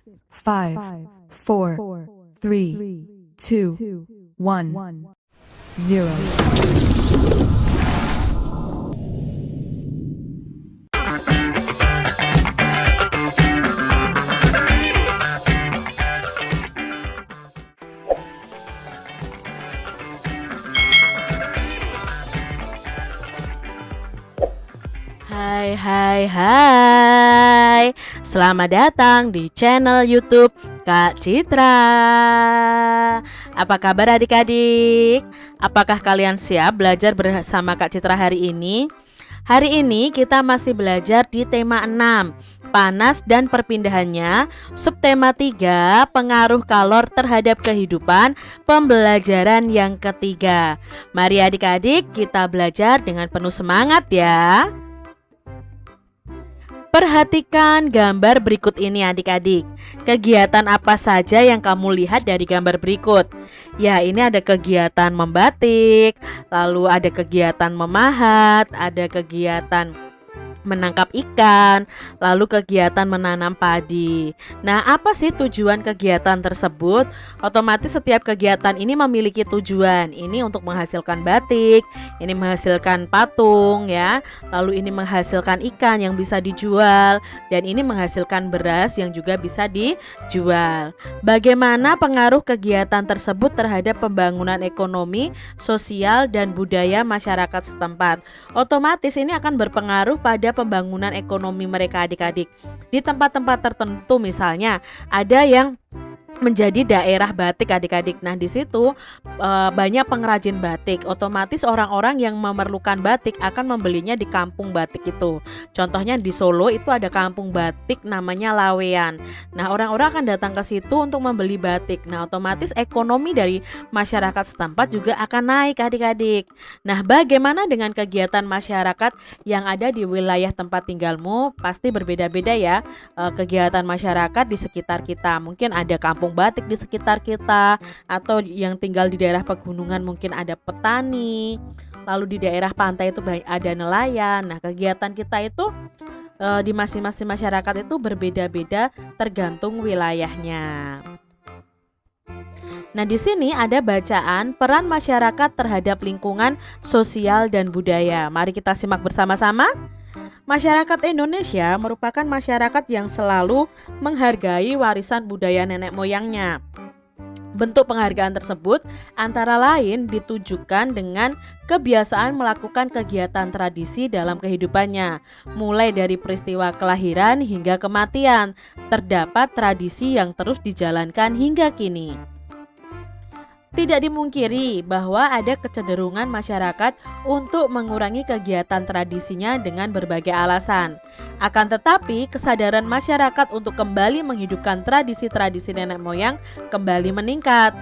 5, 4, 3, 2, 1, 0. Hai. Selamat datang di channel YouTube Kak Citra. Apa kabar adik-adik? Apakah kalian siap belajar bersama Kak Citra hari ini? Hari ini kita masih belajar di tema 6, panas dan perpindahannya. Subtema 3, pengaruh kalor terhadap kehidupan, pembelajaran yang ketiga. Mari adik-adik kita belajar dengan penuh semangat ya. Perhatikan gambar berikut ini adik-adik. Kegiatan apa saja yang kamu lihat dari gambar berikut? Ya, ini ada kegiatan membatik, lalu ada kegiatan memahat, ada kegiatan menangkap ikan, lalu kegiatan menanam padi. Nah, apa sih tujuan kegiatan tersebut? Otomatis setiap kegiatan ini memiliki tujuan. Ini untuk menghasilkan batik, ini menghasilkan patung ya. Lalu ini menghasilkan ikan yang bisa dijual, dan ini menghasilkan beras yang juga bisa dijual. Bagaimana pengaruh kegiatan tersebut terhadap pembangunan ekonomi, sosial, dan budaya masyarakat setempat? Otomatis ini akan berpengaruh pada pembangunan ekonomi mereka adik-adik. Di tempat-tempat tertentu misalnya ada yang menjadi daerah batik adik-adik. Nah, di situ banyak pengrajin batik. Otomatis orang-orang yang memerlukan batik akan membelinya di kampung batik itu. Contohnya di Solo itu ada kampung batik namanya Lawean. Nah, orang-orang akan datang ke situ untuk membeli batik. Nah, otomatis ekonomi dari masyarakat setempat juga akan naik adik-adik. Nah, bagaimana dengan kegiatan masyarakat yang ada di wilayah tempat tinggalmu? Pasti berbeda-beda ya kegiatan masyarakat di sekitar kita. Mungkin ada kampung batik di sekitar kita, atau yang tinggal di daerah pegunungan mungkin ada petani, lalu di daerah pantai itu ada nelayan. Nah, kegiatan kita itu di masing-masing masyarakat itu berbeda-beda tergantung wilayahnya. Nah, di sini ada bacaan peran masyarakat terhadap lingkungan, sosial, dan budaya. Mari kita simak bersama-sama. Masyarakat Indonesia merupakan masyarakat yang selalu menghargai warisan budaya nenek moyangnya. Bentuk penghargaan tersebut antara lain ditujukan dengan kebiasaan melakukan kegiatan tradisi dalam kehidupannya. Mulai dari peristiwa kelahiran hingga kematian, terdapat tradisi yang terus dijalankan hingga kini. Tidak dimungkiri bahwa ada kecenderungan masyarakat untuk mengurangi kegiatan tradisinya dengan berbagai alasan. Akan tetapi, kesadaran masyarakat untuk kembali menghidupkan tradisi-tradisi nenek moyang kembali meningkat.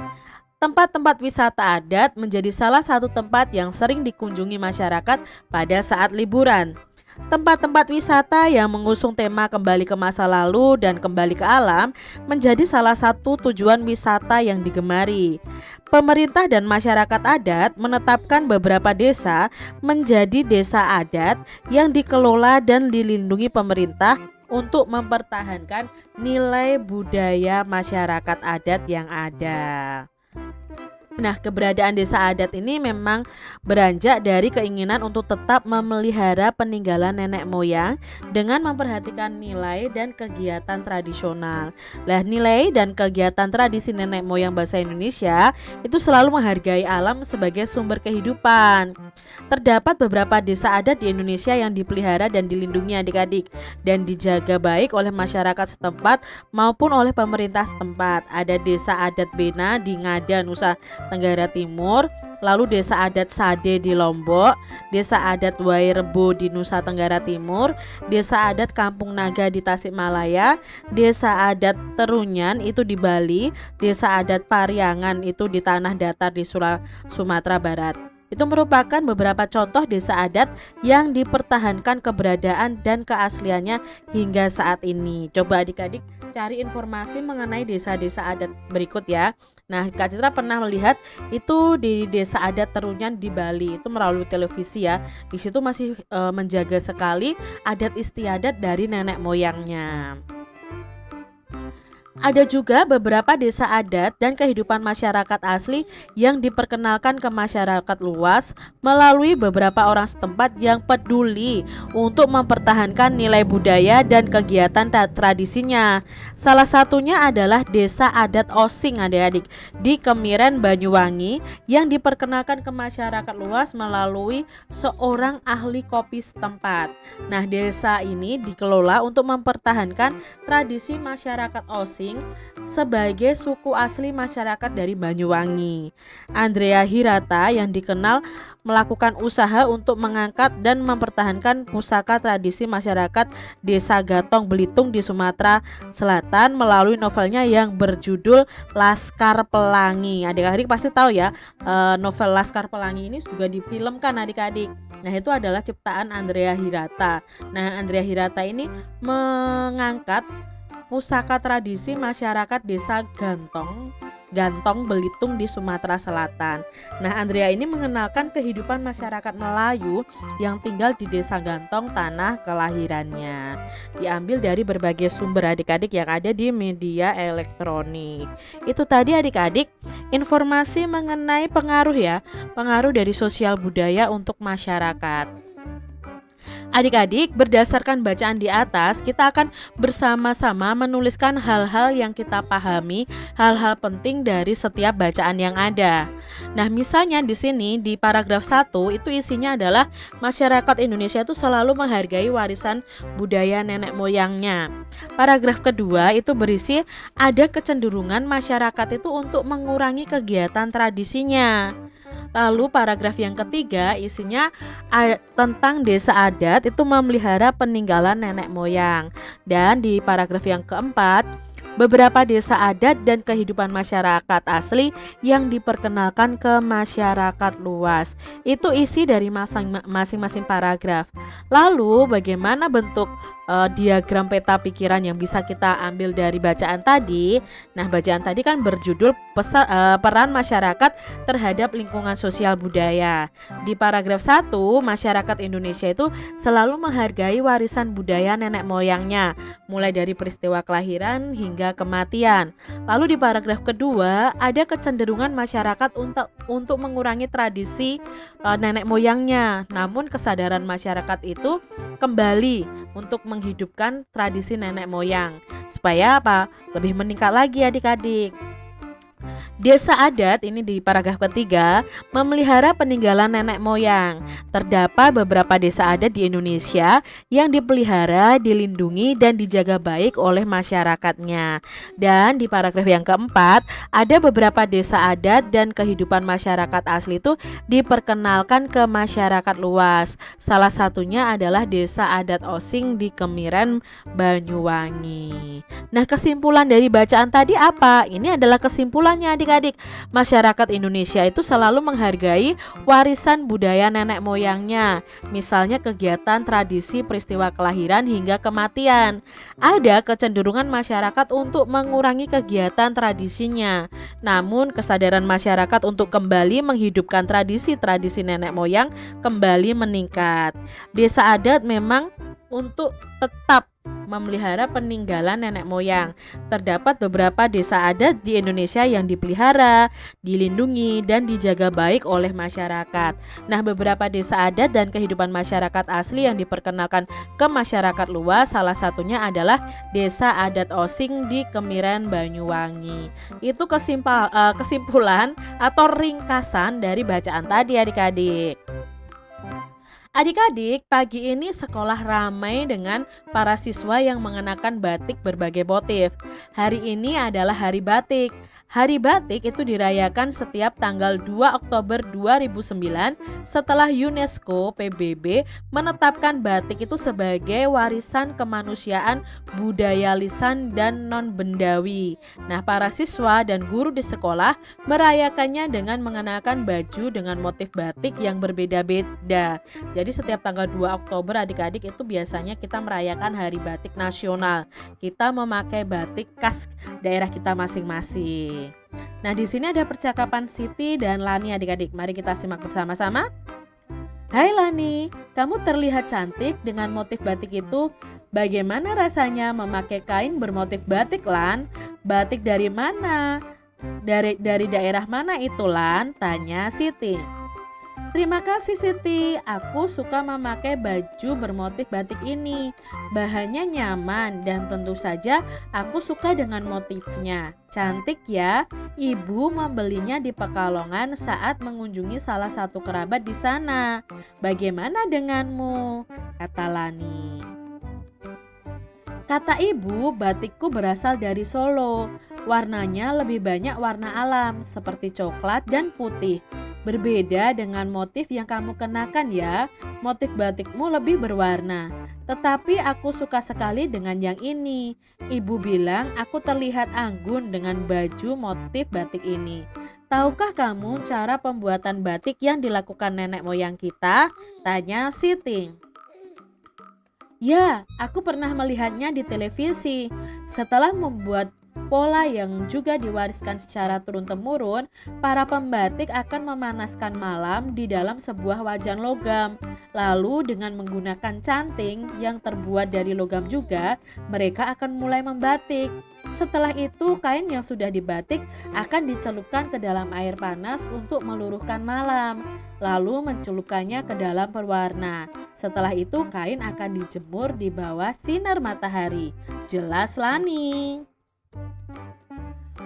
Tempat-tempat wisata adat menjadi salah satu tempat yang sering dikunjungi masyarakat pada saat liburan. Tempat-tempat wisata yang mengusung tema kembali ke masa lalu dan kembali ke alam menjadi salah satu tujuan wisata yang digemari. Pemerintah dan masyarakat adat menetapkan beberapa desa menjadi desa adat yang dikelola dan dilindungi pemerintah untuk mempertahankan nilai budaya masyarakat adat yang ada. Nah, keberadaan desa adat ini memang beranjak dari keinginan untuk tetap memelihara peninggalan nenek moyang dengan memperhatikan nilai dan kegiatan tradisional. Nah, nilai dan kegiatan tradisi nenek moyang bangsa Indonesia itu selalu menghargai alam sebagai sumber kehidupan. Terdapat beberapa desa adat di Indonesia yang dipelihara dan dilindungi adik-adik dan dijaga baik oleh masyarakat setempat maupun oleh pemerintah setempat. Ada desa adat Bena di Ngada, Nusa Tenggara Timur, lalu desa adat Sade di Lombok, desa adat Wairebo di Nusa Tenggara Timur, desa adat Kampung Naga di Tasikmalaya, desa adat Terunyan itu di Bali, desa adat Pariangan itu di Tanah Datar di Sumatera Barat. Itu merupakan beberapa contoh desa adat yang dipertahankan keberadaan dan keasliannya hingga saat ini. Coba adik-adik cari informasi mengenai desa-desa adat berikut ya. Nah, Kak Citra pernah melihat itu di desa adat Terunyan di Bali, itu melalui televisi ya. Di situ masih menjaga sekali adat istiadat dari nenek moyangnya. Ada juga beberapa desa adat dan kehidupan masyarakat asli yang diperkenalkan ke masyarakat luas melalui beberapa orang setempat yang peduli untuk mempertahankan nilai budaya dan kegiatan tradisinya. Salah satunya adalah desa adat Osing adik-adik di Kemiren, Banyuwangi yang diperkenalkan ke masyarakat luas melalui seorang ahli kopi setempat. Nah, desa ini dikelola untuk mempertahankan tradisi masyarakat Osing sebagai suku asli masyarakat dari Banyuwangi. Andrea Hirata yang dikenal melakukan usaha untuk mengangkat dan mempertahankan pusaka tradisi masyarakat Desa Gatong Belitung di Sumatera Selatan melalui novelnya yang berjudul Laskar Pelangi. Adik-adik pasti tahu ya, novel Laskar Pelangi ini juga difilmkan adik-adik. Nah, itu adalah ciptaan Andrea Hirata. Nah, Andrea Hirata ini mengangkat pusaka tradisi masyarakat Desa Gantong Belitung di Sumatera Selatan. Nah, Andrea ini mengenalkan kehidupan masyarakat Melayu yang tinggal di Desa Gantong, tanah kelahirannya. Diambil dari berbagai sumber adik-adik yang ada di media elektronik. Itu tadi adik-adik informasi mengenai pengaruh dari sosial budaya untuk masyarakat. Adik-adik, berdasarkan bacaan di atas, kita akan bersama-sama menuliskan hal-hal yang kita pahami, hal-hal penting dari setiap bacaan yang ada. Nah, misalnya di sini di paragraf 1 itu isinya adalah masyarakat Indonesia itu selalu menghargai warisan budaya nenek moyangnya. Paragraf kedua itu berisi ada kecenderungan masyarakat itu untuk mengurangi kegiatan tradisinya. Lalu paragraf yang ketiga isinya tentang desa adat itu memelihara peninggalan nenek moyang. Dan di paragraf yang keempat, beberapa desa adat dan kehidupan masyarakat asli yang diperkenalkan ke masyarakat luas. Itu isi dari masing-masing paragraf. Lalu bagaimana bentuk diagram peta pikiran yang bisa kita ambil dari bacaan tadi? Nah, bacaan tadi kan berjudul peran masyarakat terhadap lingkungan sosial budaya. Di paragraf 1, masyarakat Indonesia itu selalu menghargai warisan budaya nenek moyangnya, mulai dari peristiwa kelahiran hingga kematian. Lalu di paragraf kedua, ada kecenderungan masyarakat untuk mengurangi tradisi nenek moyangnya. Namun kesadaran masyarakat itu kembali untuk menghidupkan tradisi nenek moyang supaya lebih meningkat lagi adik-adik. Desa adat ini di paragraf ketiga memelihara peninggalan nenek moyang. Terdapat beberapa desa adat di Indonesia yang dipelihara, dilindungi dan dijaga baik oleh masyarakatnya. Dan di paragraf yang keempat ada beberapa desa adat dan kehidupan masyarakat asli itu diperkenalkan ke masyarakat luas. Salah satunya adalah desa adat Osing di Kemiren, Banyuwangi. Nah, kesimpulan dari bacaan tadi apa? Ini adalah kesimpulannya adik-adik. Masyarakat Indonesia itu selalu menghargai warisan budaya nenek moyangnya. Misalnya kegiatan tradisi peristiwa kelahiran hingga kematian. Ada kecenderungan masyarakat untuk mengurangi kegiatan tradisinya. Namun kesadaran masyarakat untuk kembali menghidupkan tradisi-tradisi nenek moyang kembali meningkat. Desa adat memang untuk tetap memelihara peninggalan nenek moyang. Terdapat beberapa desa adat di Indonesia yang dipelihara, dilindungi, dan dijaga baik oleh masyarakat. Nah, beberapa desa adat dan kehidupan masyarakat asli yang diperkenalkan ke masyarakat luas, salah satunya adalah desa adat Osing di Kemiren, Banyuwangi. Itu kesimpulan atau ringkasan dari bacaan tadi adik-adik. Adik-adik, pagi ini sekolah ramai dengan para siswa yang mengenakan batik berbagai motif. Hari ini adalah Hari Batik. Hari Batik itu dirayakan setiap tanggal 2 Oktober 2009 setelah UNESCO PBB menetapkan batik itu sebagai warisan kemanusiaan budaya lisan dan non-bendawi. Nah, para siswa dan guru di sekolah merayakannya dengan mengenakan baju dengan motif batik yang berbeda-beda. Jadi setiap tanggal 2 Oktober adik-adik itu biasanya kita merayakan Hari Batik Nasional. Kita memakai batik khas daerah kita masing-masing. Nah, di sini ada percakapan Siti dan Lani adik-adik. Mari kita simak bersama-sama. Hai Lani, kamu terlihat cantik dengan motif batik itu. Bagaimana rasanya memakai kain bermotif batik, Lan? Batik dari mana? Dari daerah mana itu, Lan? Tanya Siti. Terima kasih Siti, aku suka memakai baju bermotif batik ini. Bahannya nyaman dan tentu saja aku suka dengan motifnya. Cantik ya, ibu membelinya di Pekalongan saat mengunjungi salah satu kerabat di sana. Bagaimana denganmu? Kata Lani. Kata ibu, batikku berasal dari Solo. Warnanya lebih banyak warna alam seperti coklat dan putih. Berbeda dengan motif yang kamu kenakan ya, motif batikmu lebih berwarna. Tetapi aku suka sekali dengan yang ini. Ibu bilang aku terlihat anggun dengan baju motif batik ini. Tahukah kamu cara pembuatan batik yang dilakukan nenek moyang kita? Tanya Siti. Ya, aku pernah melihatnya di televisi. Setelah membuat pola yang juga diwariskan secara turun-temurun, para pembatik akan memanaskan malam di dalam sebuah wajan logam. Lalu dengan menggunakan canting yang terbuat dari logam juga, mereka akan mulai membatik. Setelah itu, kain yang sudah dibatik akan dicelupkan ke dalam air panas untuk meluruhkan malam, lalu mencelupkannya ke dalam pewarna. Setelah itu, kain akan dijemur di bawah sinar matahari. Jelas, Lani?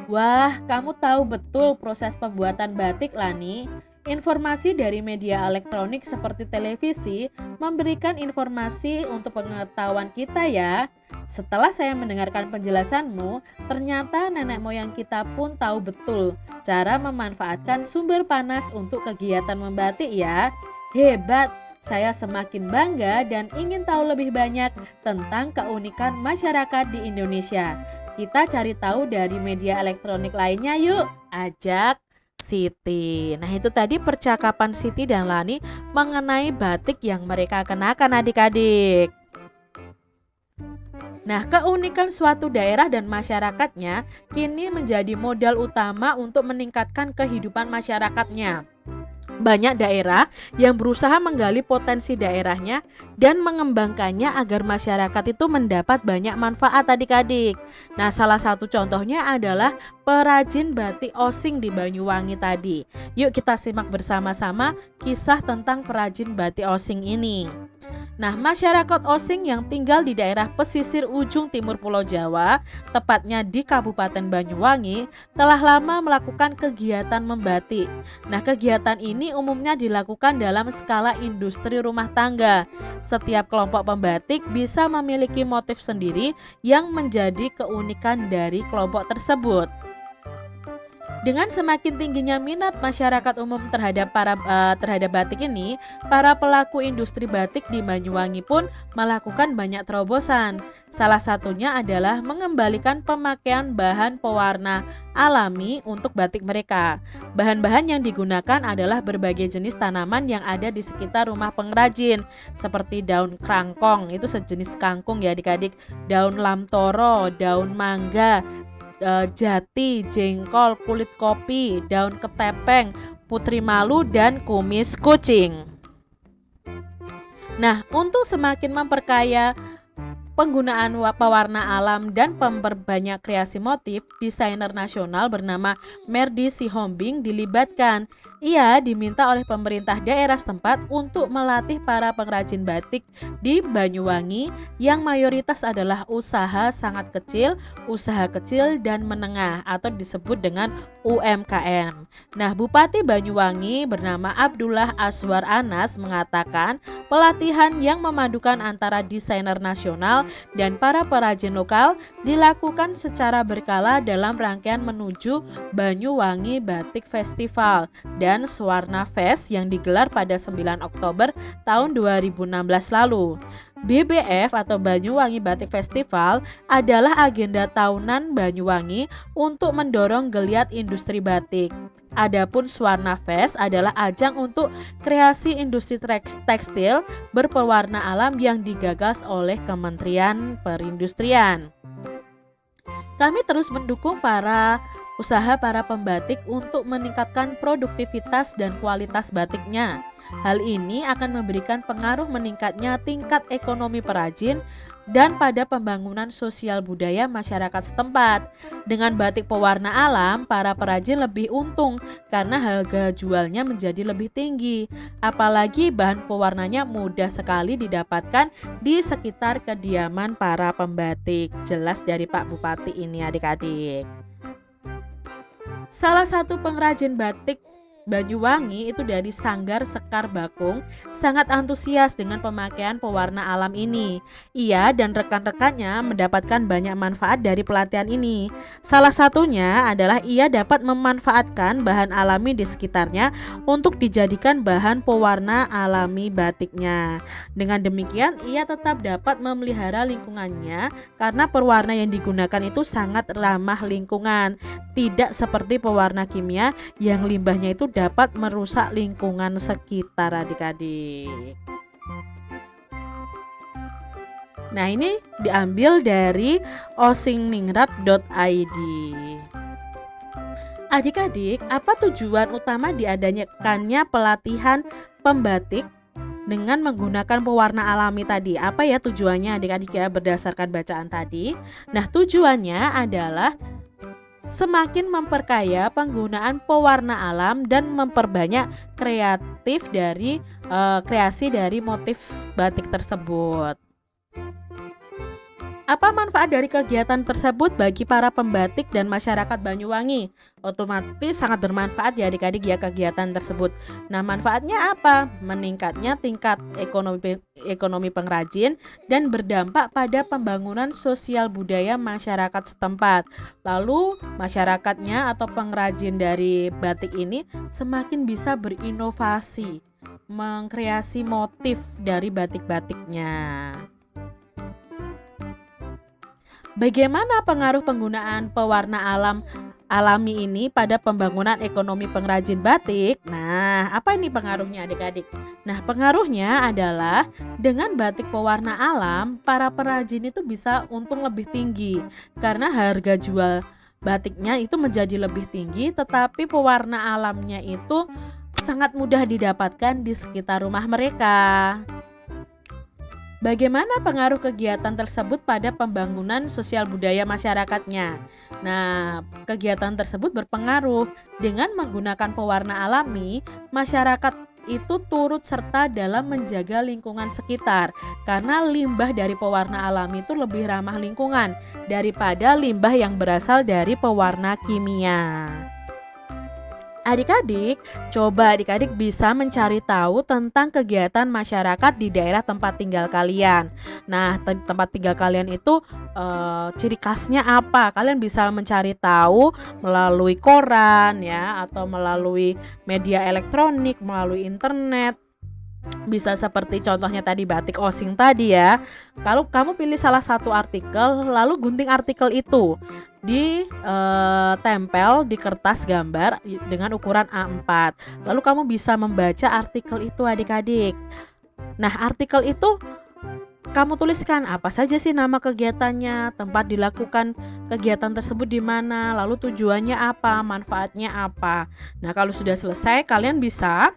Wah, kamu tahu betul proses pembuatan batik, Lani. Informasi dari media elektronik seperti televisi memberikan informasi untuk pengetahuan kita ya. Setelah saya mendengarkan penjelasanmu, ternyata nenek moyang kita pun tahu betul cara memanfaatkan sumber panas untuk kegiatan membatik ya. Hebat, saya semakin bangga dan ingin tahu lebih banyak tentang keunikan masyarakat di Indonesia. Kita cari tahu dari media elektronik lainnya yuk, ajak Siti. Nah itu tadi percakapan Siti dan Lani mengenai batik yang mereka kenakan adik-adik. Nah, keunikan suatu daerah dan masyarakatnya kini menjadi modal utama untuk meningkatkan kehidupan masyarakatnya. Banyak daerah yang berusaha menggali potensi daerahnya dan mengembangkannya agar masyarakat itu mendapat banyak manfaat adik-adik. Nah, salah satu contohnya adalah perajin batik Osing di Banyuwangi tadi. Yuk kita simak bersama-sama kisah tentang perajin batik Osing ini. Nah, masyarakat Osing yang tinggal di daerah pesisir ujung timur Pulau Jawa, tepatnya di Kabupaten Banyuwangi, telah lama melakukan kegiatan membatik. Nah, kegiatan ini umumnya dilakukan dalam skala industri rumah tangga. Setiap kelompok pembatik bisa memiliki motif sendiri yang menjadi keunikan dari kelompok tersebut. Dengan semakin tingginya minat masyarakat umum terhadap batik ini, para pelaku industri batik di Banyuwangi pun melakukan banyak terobosan. Salah satunya adalah mengembalikan pemakaian bahan pewarna alami untuk batik mereka. Bahan-bahan yang digunakan adalah berbagai jenis tanaman yang ada di sekitar rumah pengrajin, seperti daun krangkong, itu sejenis kangkung ya adik-adik, daun lamtoro, daun mangga, jati, jengkol, kulit kopi, daun ketepeng, putri malu, dan kumis kucing. Nah, untuk semakin memperkaya penggunaan pewarna alam dan memperbanyak kreasi motif, desainer nasional bernama Merdi Sihombing dilibatkan. Ia diminta oleh pemerintah daerah setempat untuk melatih para pengrajin batik di Banyuwangi yang mayoritas adalah usaha sangat kecil, usaha kecil dan menengah atau disebut dengan UMKM. Nah, Bupati Banyuwangi bernama Abdullah Aswar Anas mengatakan pelatihan yang memadukan antara desainer nasional dan para perajin lokal dilakukan secara berkala dalam rangkaian menuju Banyuwangi Batik Festival dan Swarna Fest yang digelar pada 9 Oktober tahun 2016 lalu. BBF atau Banyuwangi Batik Festival adalah agenda tahunan Banyuwangi untuk mendorong geliat industri batik. Adapun Swarna Fest adalah ajang untuk kreasi industri tekstil berpewarna alam yang digagas oleh Kementerian Perindustrian. Kami terus mendukung para usaha para pembatik untuk meningkatkan produktivitas dan kualitas batiknya. Hal ini akan memberikan pengaruh meningkatnya tingkat ekonomi perajin dan pada pembangunan sosial budaya masyarakat setempat. Dengan batik pewarna alam, para perajin lebih untung karena harga jualnya menjadi lebih tinggi. Apalagi bahan pewarnanya mudah sekali didapatkan di sekitar kediaman para pembatik. Jelas dari Pak Bupati ini adik-adik. Salah satu pengrajin batik Banyuwangi itu dari Sanggar Sekar Bakung sangat antusias dengan pemakaian pewarna alam ini. Ia dan rekan-rekannya mendapatkan banyak manfaat dari pelatihan ini. Salah satunya adalah ia dapat memanfaatkan bahan alami di sekitarnya untuk dijadikan bahan pewarna alami batiknya. Dengan demikian ia tetap dapat memelihara lingkungannya karena pewarna yang digunakan itu sangat ramah lingkungan. Tidak seperti pewarna kimia yang limbahnya itu dapat merusak lingkungan sekitar adik-adik. Nah, ini diambil dari osingningrat.id. Adik-adik, apa tujuan utama diadakannya pelatihan pembatik dengan menggunakan pewarna alami tadi? Apa ya tujuannya adik-adik ya berdasarkan bacaan tadi? Nah, tujuannya adalah semakin memperkaya penggunaan pewarna alam dan memperbanyak kreasi dari motif batik tersebut. Apa manfaat dari kegiatan tersebut bagi para pembatik dan masyarakat Banyuwangi? Otomatis sangat bermanfaat ya adik-adik ya kegiatan tersebut. Nah, manfaatnya apa? Meningkatnya tingkat ekonomi pengrajin dan berdampak pada pembangunan sosial budaya masyarakat setempat. Lalu masyarakatnya atau pengrajin dari batik ini semakin bisa berinovasi, mengkreasi motif dari batik-batiknya. Bagaimana pengaruh penggunaan pewarna alami ini pada pembangunan ekonomi pengrajin batik? Nah, apa ini pengaruhnya adik-adik? Nah, pengaruhnya adalah dengan batik pewarna alam, para perajin itu bisa untung lebih tinggi karena harga jual batiknya itu menjadi lebih tinggi, tetapi pewarna alamnya itu sangat mudah didapatkan di sekitar rumah mereka. Bagaimana pengaruh kegiatan tersebut pada pembangunan sosial budaya masyarakatnya? Nah, kegiatan tersebut berpengaruh dengan menggunakan pewarna alami, masyarakat itu turut serta dalam menjaga lingkungan sekitar karena limbah dari pewarna alami itu lebih ramah lingkungan daripada limbah yang berasal dari pewarna kimia. Adik-adik, coba adik-adik bisa mencari tahu tentang kegiatan masyarakat di daerah tempat tinggal kalian. Nah, tempat tinggal kalian itu ciri khasnya apa? Kalian bisa mencari tahu melalui koran ya, atau melalui media elektronik, melalui internet. Bisa seperti contohnya tadi batik osing tadi ya. Kalau kamu pilih salah satu artikel, lalu gunting artikel itu ditempel di kertas gambar dengan ukuran A4. Lalu kamu bisa membaca artikel itu adik-adik. Nah, artikel itu kamu tuliskan apa saja sih nama kegiatannya, tempat dilakukan kegiatan tersebut di mana, lalu tujuannya apa, manfaatnya apa. Nah, kalau sudah selesai, kalian bisa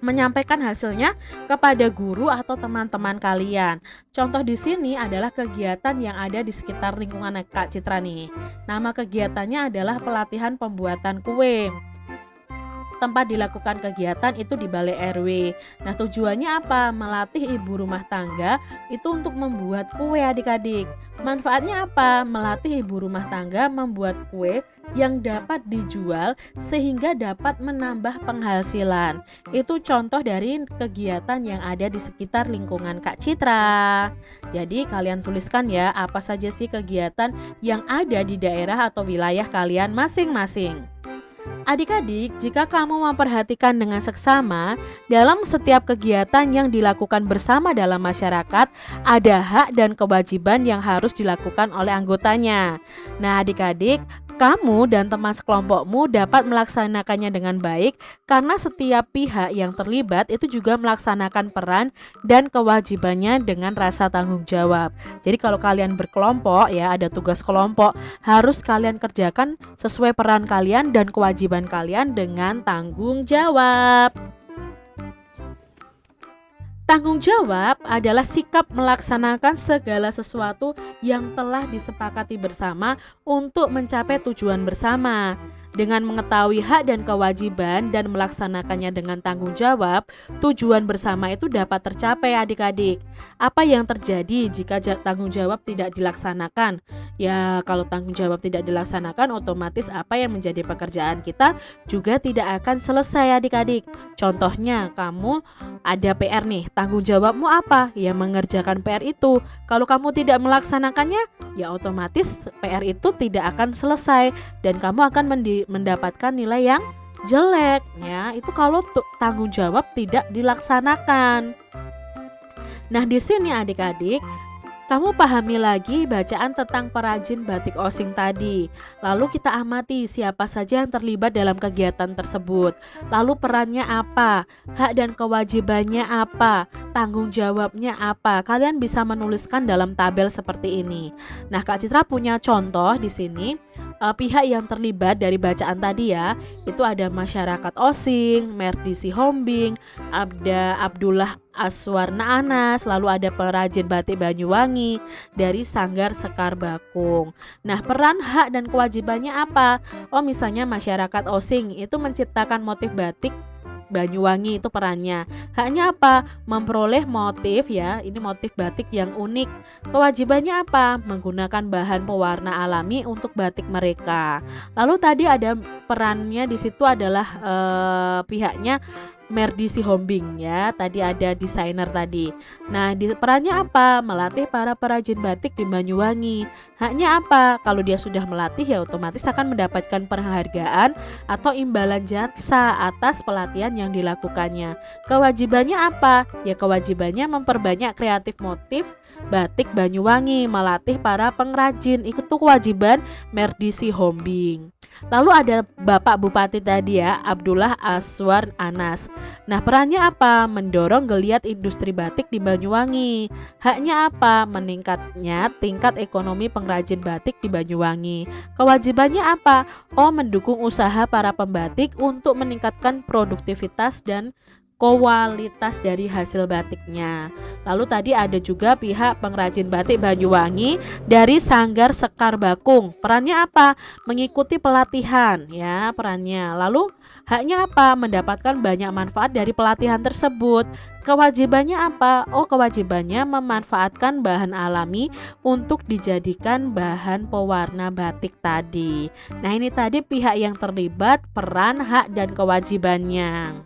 menyampaikan hasilnya kepada guru atau teman-teman kalian. Contoh di sini adalah kegiatan yang ada di sekitar lingkungan Kak Citra nih. Nama kegiatannya adalah pelatihan pembuatan kue. Tempat dilakukan kegiatan itu di Balai RW. Nah, tujuannya apa? Melatih ibu rumah tangga itu untuk membuat kue adik-adik. Manfaatnya apa? Melatih ibu rumah tangga membuat kue yang dapat dijual sehingga dapat menambah penghasilan. Itu contoh dari kegiatan yang ada di sekitar lingkungan Kak Citra. Jadi kalian tuliskan ya apa saja sih kegiatan yang ada di daerah atau wilayah kalian masing-masing. Adik-adik, jika kamu memperhatikan dengan seksama, dalam setiap kegiatan yang dilakukan bersama dalam masyarakat, ada hak dan kewajiban yang harus dilakukan oleh anggotanya. Nah, adik-adik, kamu dan teman sekelompokmu dapat melaksanakannya dengan baik karena setiap pihak yang terlibat itu juga melaksanakan peran dan kewajibannya dengan rasa tanggung jawab. Jadi kalau kalian berkelompok ya, ada tugas kelompok, harus kalian kerjakan sesuai peran kalian dan kewajiban kalian dengan tanggung jawab. Tanggung jawab adalah sikap melaksanakan segala sesuatu yang telah disepakati bersama untuk mencapai tujuan bersama. Dengan mengetahui hak dan kewajiban dan melaksanakannya dengan tanggung jawab, tujuan bersama itu dapat tercapai adik-adik. Apa yang terjadi jika tanggung jawab tidak dilaksanakan? Ya, kalau tanggung jawab tidak dilaksanakan, otomatis apa yang menjadi pekerjaan kita juga tidak akan selesai adik-adik. Contohnya, kamu ada PR nih, tanggung jawabmu apa? Ya, mengerjakan PR itu. Kalau kamu tidak melaksanakannya, ya otomatis PR itu tidak akan selesai dan kamu akan mendapatkan nilai yang jelek ya. Itu kalau tanggung jawab tidak dilaksanakan. Nah, di sini adik-adik, kamu pahami lagi bacaan tentang perajin batik osing tadi. Lalu kita amati siapa saja yang terlibat dalam kegiatan tersebut. Lalu perannya apa? Hak dan kewajibannya apa? Tanggung jawabnya apa? Kalian bisa menuliskan dalam tabel seperti ini. Nah, Kak Citra punya contoh di sini. Pihak yang terlibat dari bacaan tadi ya, itu ada masyarakat Osing, Merdi Sihombing, ada Abdullah Aswarna Anas, lalu ada perajin batik Banyuwangi dari Sanggar Sekar Bakung. Nah, peran, hak dan kewajibannya apa? Oh, misalnya masyarakat Osing itu menciptakan motif batik Banyuwangi, itu perannya. Haknya apa? Memperoleh motif ya, ini motif batik yang unik. Kewajibannya apa? Menggunakan bahan pewarna alami untuk batik mereka. Lalu tadi ada perannya di situ adalah pihaknya Merdi Sihombing ya, tadi ada desainer tadi. Nah, perannya apa? Melatih para perajin batik di Banyuwangi. Haknya apa? Kalau dia sudah melatih ya otomatis akan mendapatkan penghargaan atau imbalan jasa atas pelatihan yang dilakukannya. Kewajibannya apa? Ya kewajibannya memperbanyak kreatif motif batik Banyuwangi, melatih para pengrajin. Itu kewajiban Merdi Sihombing. Lalu ada Bapak Bupati tadi ya, Abdullah Aswar Anas. Nah, perannya apa? Mendorong geliat industri batik di Banyuwangi. Haknya apa? Meningkatnya tingkat ekonomi pengrajin batik di Banyuwangi. Kewajibannya apa? Oh, mendukung usaha para pembatik untuk meningkatkan produktivitas dan kualitas dari hasil batiknya. Lalu tadi ada juga pihak pengrajin batik Banyuwangi dari Sanggar Sekar Bakung. Perannya apa? Mengikuti pelatihan ya perannya. Lalu haknya apa? Mendapatkan banyak manfaat dari pelatihan tersebut. Kewajibannya apa? Oh, kewajibannya memanfaatkan bahan alami untuk dijadikan bahan pewarna batik tadi. Nah, ini tadi pihak yang terlibat, peran, hak dan kewajibannya.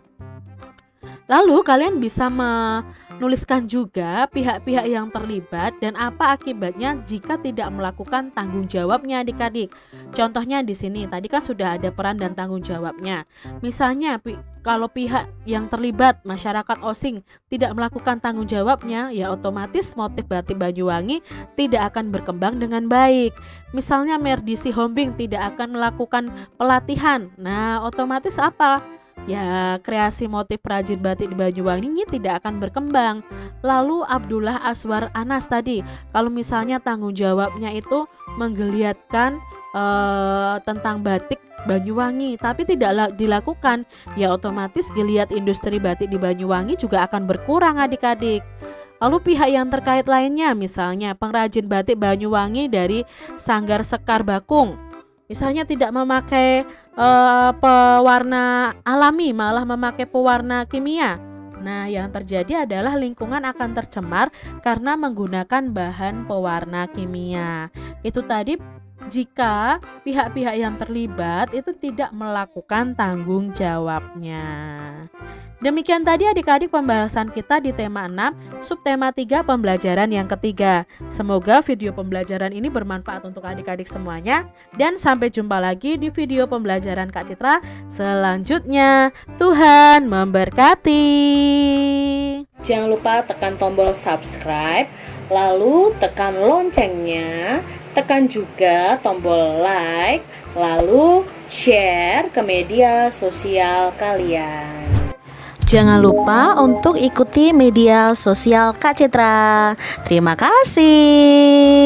Lalu kalian bisa menuliskan juga pihak-pihak yang terlibat dan apa akibatnya jika tidak melakukan tanggung jawabnya adik-adik. Contohnya di sini tadi kan sudah ada peran dan tanggung jawabnya. Misalnya kalau pihak yang terlibat masyarakat Osing tidak melakukan tanggung jawabnya, ya otomatis motif batik Banyuwangi tidak akan berkembang dengan baik. Misalnya Merdi Sihombing tidak akan melakukan pelatihan. Nah, otomatis apa? Ya, kreasi motif perajin batik di Banyuwangi ini tidak akan berkembang. Lalu Abdullah Aswar Anas tadi, kalau misalnya tanggung jawabnya itu menggeliatkan tentang batik Banyuwangi tapi tidak dilakukan, ya otomatis geliat industri batik di Banyuwangi juga akan berkurang adik-adik. Lalu pihak yang terkait lainnya, misalnya pengrajin batik Banyuwangi dari Sanggar Sekar Bakung, misalnya tidak memakai pewarna alami, malah memakai pewarna kimia. Nah, yang terjadi adalah lingkungan akan tercemar karena menggunakan bahan pewarna kimia. Itu tadi jika pihak-pihak yang terlibat itu tidak melakukan tanggung jawabnya. Demikian tadi adik-adik pembahasan kita di tema 6, subtema 3 pembelajaran yang ketiga. Semoga video pembelajaran ini bermanfaat untuk adik-adik semuanya. Dan sampai jumpa lagi di video pembelajaran Kak Citra selanjutnya. Tuhan memberkati. Jangan lupa tekan tombol subscribe, lalu tekan loncengnya, tekan juga tombol like, lalu share ke media sosial kalian. Jangan lupa untuk ikuti media sosial Kak Citra. Terima kasih.